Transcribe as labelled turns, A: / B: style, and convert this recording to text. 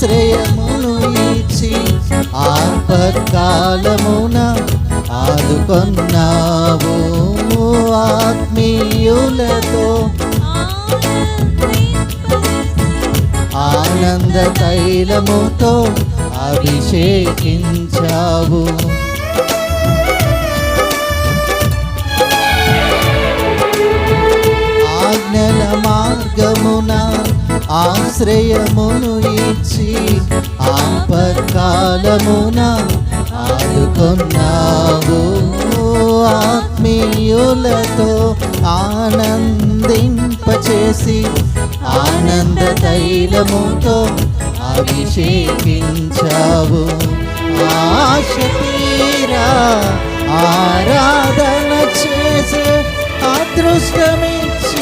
A: ఆశ్రయమును ఇచ్చి ఆపత్కాలమున ఆదుకొన్నావు. ఆత్మీయులతో ఆనంద తైలముతో అభిషేకించావు. ఆజ్ఞల మార్గమున ఆశ్రయమును ఇచ్చి ఆపత్కాలమున ఆదుకొన్నావు. ఆత్మీయులతో ఆనందింపచేసి ఆనంద తైలముతో అభిషేకించావు. ఆశ తీరా ఆరాధన చేసే అదృష్టమిచ్చి